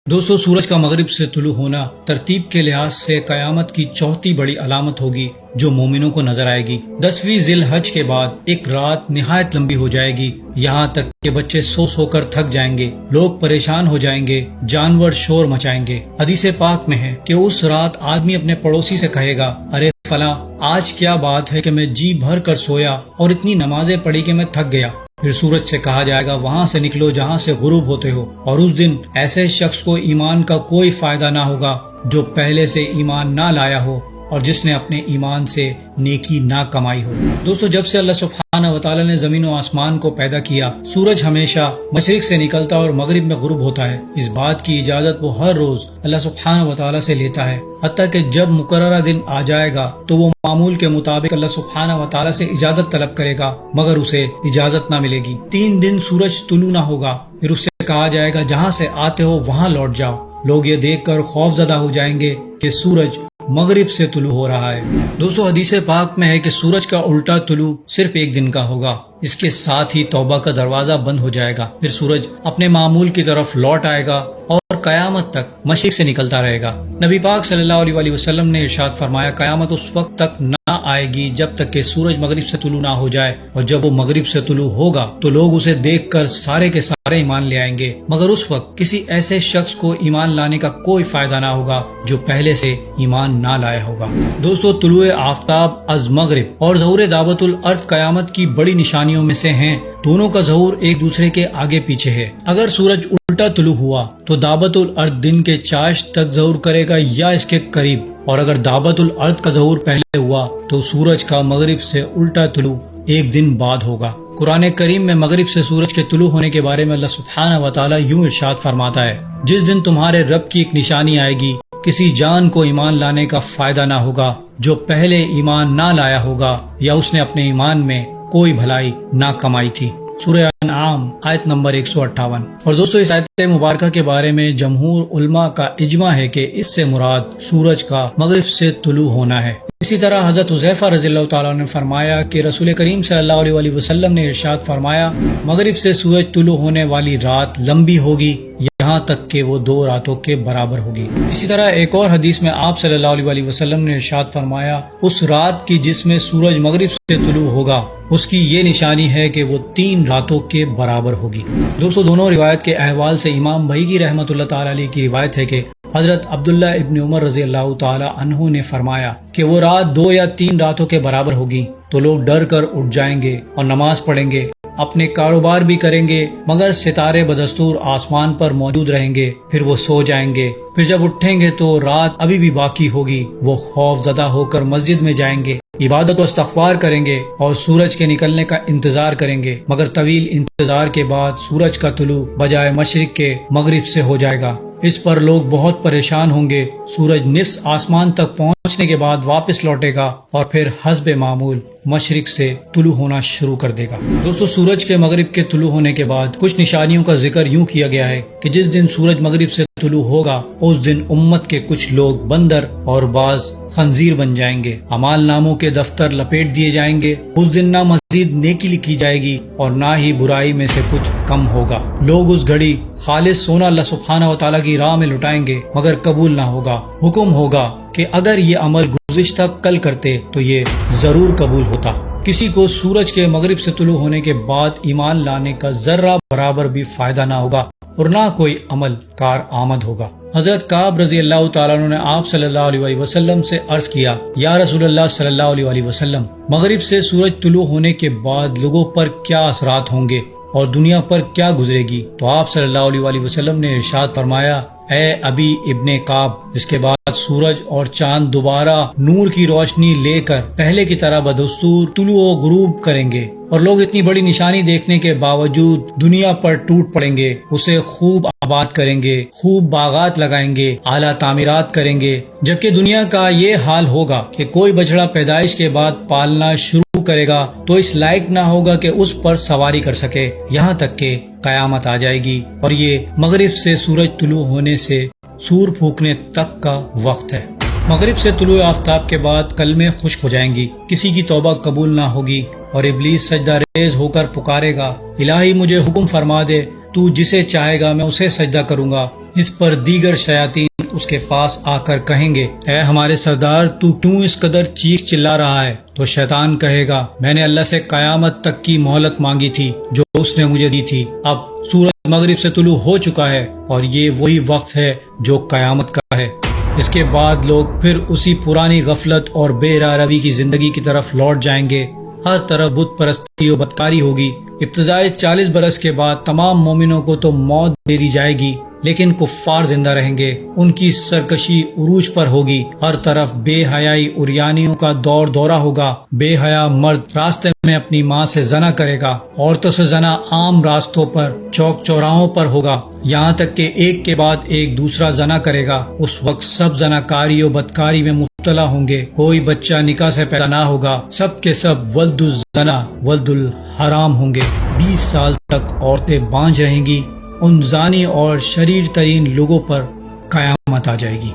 دوستو، سورج کا مغرب سے طلوع ہونا ترتیب کے لحاظ سے قیامت کی چوتھی بڑی علامت ہوگی جو مومنوں کو نظر آئے گی۔ 10ویں ذی الحج کے بعد ایک رات نہایت لمبی ہو جائے گی، یہاں تک کہ بچے سو کر تھک جائیں گے، لوگ پریشان ہو جائیں گے، جانور شور مچائیں گے۔ حدیث پاک میں ہے کہ اس رات آدمی اپنے پڑوسی سے کہے گا، ارے فلاں، آج کیا بات ہے کہ میں جی بھر کر سویا اور اتنی نمازیں پڑھی کہ میں تھک گیا۔ پھر سورج سے کہا جائے گا، وہاں سے نکلو جہاں سے غروب ہوتے ہو، اور اس دن ایسے شخص کو ایمان کا کوئی فائدہ نہ ہوگا جو پہلے سے ایمان نہ لایا ہو اور جس نے اپنے ایمان سے نیکی نہ کمائی ہو۔ دوستو، جب سے اللہ سبحانہ و تعالی نے زمین و آسمان کو پیدا کیا، سورج ہمیشہ مشرق سے نکلتا اور مغرب میں غروب ہوتا ہے۔ اس بات کی اجازت وہ ہر روز اللہ سبحانہ و تعالی سے لیتا ہے، حتیٰ کہ جب مقررہ دن آ جائے گا تو وہ معمول کے مطابق اللہ سبحانہ و تعالی سے اجازت طلب کرے گا، مگر اسے اجازت نہ ملے گی۔ 3 دن سورج طلوع نہ ہوگا، پھر اس سے کہا جائے گا، جہاں سے آتے ہو وہاں لوٹ جاؤ۔ لوگ یہ دیکھ کر خوف زدہ ہو جائیں گے کہ سورج مغرب سے طلوع ہو رہا ہے۔ دوستو، حدیث پاک میں ہے کہ سورج کا الٹا طلوع صرف ایک دن کا ہوگا، اس کے ساتھ ہی توبہ کا دروازہ بند ہو جائے گا، پھر سورج اپنے معمول کی طرف لوٹ آئے گا اور قیامت تک مشرق سے نکلتا رہے گا۔ نبی پاک صلی اللہ علیہ وسلم نے ارشاد فرمایا، قیامت اس وقت تک نہ آئے گی جب تک کہ سورج مغرب سے طلوع نہ ہو جائے، اور جب وہ مغرب سے طلوع ہوگا تو لوگ اسے دیکھ کر سارے کے سارے ایمان لے آئیں گے، مگر اس وقت کسی ایسے شخص کو ایمان لانے کا کوئی فائدہ نہ ہوگا جو پہلے سے ایمان نہ لایا ہوگا۔ دوستو، طلوع آفتاب از مغرب اور ظہور دعوت الارض قیامت کی بڑی نشانیوں میں سے ہیں۔ دونوں کا ظہور ایک دوسرے کے آگے پیچھے ہے۔ اگر سورج الٹا طلوع ہوا تو دعوت الارض دن کے چاشت تک ظہور کرے گا یا اس کے قریب، اور اگر دعوت الارض کا ظہور پہلے ہوا تو سورج کا مغرب سے الٹا طلوع ایک دن بعد ہوگا۔ قرآن کریم میں مغرب سے سورج کے طلوع ہونے کے بارے میں اللہ سبحانہ و تعالی یوں ارشاد فرماتا ہے، جس دن تمہارے رب کی ایک نشانی آئے گی، کسی جان کو ایمان لانے کا فائدہ نہ ہوگا جو پہلے ایمان نہ لایا ہوگا یا اس نے اپنے ایمان میں کوئی بھلائی نہ کمائی تھی۔ سورہ انعام آیت نمبر 158۔ اور دوستو، اس آیت مبارکہ کے بارے میں جمہور علماء کا اجماع ہے کہ اس سے مراد سورج کا مغرب سے طلوع ہونا ہے۔ اسی طرح حضرت حذیفہ رضی اللہ تعالیٰ عنہ نے فرمایا کہ رسول کریم صلی اللہ علیہ وسلم نے ارشاد فرمایا، مغرب سے سورج طلوع ہونے والی رات لمبی ہوگی یہاں تک کہ وہ 2 راتوں کے برابر ہوگی۔ اسی طرح ایک اور حدیث میں آپ صلی اللہ علیہ وسلم نے ارشاد فرمایا، اس رات کی جس میں سورج مغرب سے طلوع ہوگا اس کی یہ نشانی ہے کہ وہ 3 راتوں کے برابر ہوگی۔ دوستو، دونوں روایت کے احوال سے امام بہیقی رحمۃ اللہ تعالی علیہ کی روایت ہے کہ حضرت عبداللہ ابن عمر رضی اللہ تعالی عنہ نے فرمایا کہ وہ رات 2 یا 3 راتوں کے برابر ہوگی تو لوگ ڈر کر اٹھ جائیں گے اور نماز پڑھیں گے، اپنے کاروبار بھی کریں گے، مگر ستارے بدستور آسمان پر موجود رہیں گے، پھر وہ سو جائیں گے، پھر جب اٹھیں گے تو رات ابھی بھی باقی ہوگی، وہ خوف زدہ ہو کر مسجد میں جائیں گے، عبادت و استغفار کریں گے اور سورج کے نکلنے کا انتظار کریں گے، مگر طویل انتظار کے بعد سورج کا طلوع بجائے مشرق کے مغرب سے ہو جائے گا۔ اس پر لوگ بہت پریشان ہوں گے۔ سورج نصف آسمان تک پہنچنے کے بعد واپس لوٹے گا اور پھر حسب معمول مشرق سے طلوع ہونا شروع کر دے گا۔ دوستو، سورج کے مغرب کے طلوع ہونے کے بعد کچھ نشانیوں کا ذکر یوں کیا گیا ہے کہ جس دن سورج مغرب سے طلوع ہوگا اس دن امت کے کچھ لوگ بندر اور بعض خنزیر بن جائیں گے، اعمال ناموں کے دفتر لپیٹ دیے جائیں گے، اس دن نہ مزید نیکی لکھی جائے گی اور نہ ہی برائی میں سے کچھ کم ہوگا۔ لوگ اس گھڑی خالص سونا اللہ سبحانہ و تعالیٰ کی راہ میں لٹائیں گے مگر قبول نہ ہوگا۔ حکم ہوگا کہ اگر یہ عمل گزشتہ کل کرتے تو یہ ضرور قبول ہوتا۔ کسی کو سورج کے مغرب سے طلوع ہونے کے بعد ایمان لانے کا ذرہ برابر بھی فائدہ نہ ہوگا اور نہ کوئی عمل کار آمد ہوگا۔ حضرت کعب رضی اللہ تعالیٰ عنہ نے آپ صلی اللہ علیہ وسلم سے عرض کیا، یا رسول اللہ صلی اللہ علیہ وسلم، مغرب سے سورج طلوع ہونے کے بعد لوگوں پر کیا اثرات ہوں گے اور دنیا پر کیا گزرے گی؟ تو آپ صلی اللہ علیہ وسلم نے ارشاد فرمایا، اے ابی ابن کعب، اس کے بعد سورج اور چاند دوبارہ نور کی روشنی لے کر پہلے کی طرح بدستور طلوع و غروب کریں گے، اور لوگ اتنی بڑی نشانی دیکھنے کے باوجود دنیا پر ٹوٹ پڑیں گے، اسے خوب آباد کریں گے، خوب باغات لگائیں گے، اعلیٰ تعمیرات کریں گے، جبکہ دنیا کا یہ حال ہوگا کہ کوئی بچڑا پیدائش کے بعد پالنا شروع کرے گا تو اس لائق نہ ہوگا کہ اس پر سواری کر سکے، یہاں تک کہ قیامت آ جائے گی، اور یہ مغرب سے سورج طلوع ہونے سے سور پھونکنے تک کا وقت ہے۔ مغرب سے طلوع آفتاب کے بعد کلمے خشک ہو جائیں گی، کسی کی توبہ قبول نہ ہوگی اور ابلیس سجدہ ریز ہو کر پکارے گا، الہی مجھے حکم فرما دے، تو جسے چاہے گا میں اسے سجدہ کروں گا، اس پر دیگر شیاطین اس کے پاس آ کر کہیں گے اے ہمارے سردار تو کیوں اس قدر چیخ چلا رہا ہے؟ تو شیطان کہے گا میں نے اللہ سے قیامت تک کی مہلت مانگی تھی جو اس نے مجھے دی تھی، اب سورج مغرب سے طلوع ہو چکا ہے اور یہ وہی وقت ہے جو قیامت کا ہے۔ اس کے بعد لوگ پھر اسی پرانی غفلت اور بے راہ روی کی زندگی کی طرف لوٹ جائیں گے۔ ہر طرف بت پرستی و بدکاری ہوگی۔ ابتدائی 40 برس کے بعد تمام مومنوں کو تو موت دے دی جائے گی، لیکن کفار زندہ رہیں گے، ان کی سرکشی عروج پر ہوگی۔ ہر طرف بے حیائی عریانیوں کا دور دورہ ہوگا۔ بے حیا مرد راستے میں اپنی ماں سے زنا کرے گا، عورتوں سے زنا عام راستوں پر، چوک چوراہوں پر ہوگا، یہاں تک کہ ایک کے بعد ایک دوسرا زنا کرے گا۔ اس وقت سب زناکاری و بدکاری میں مبتلا ہوں گے، کوئی بچہ نکاح سے پیدا نہ ہوگا، سب کے سب ولد الزنا ولد الحرام ہوں گے۔ 20 سال تک عورتیں بانجھ رہیں گی۔ ان زانی اور شریر ترین لوگوں پر قیامت آ جائے گی۔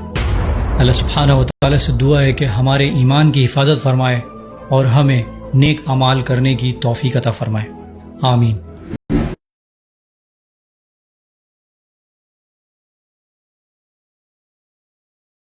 اللہ سبحانہ و تعالی سے دعا ہے کہ ہمارے ایمان کی حفاظت فرمائے اور ہمیں نیک اعمال کرنے کی توفیق عطا فرمائے، آمین۔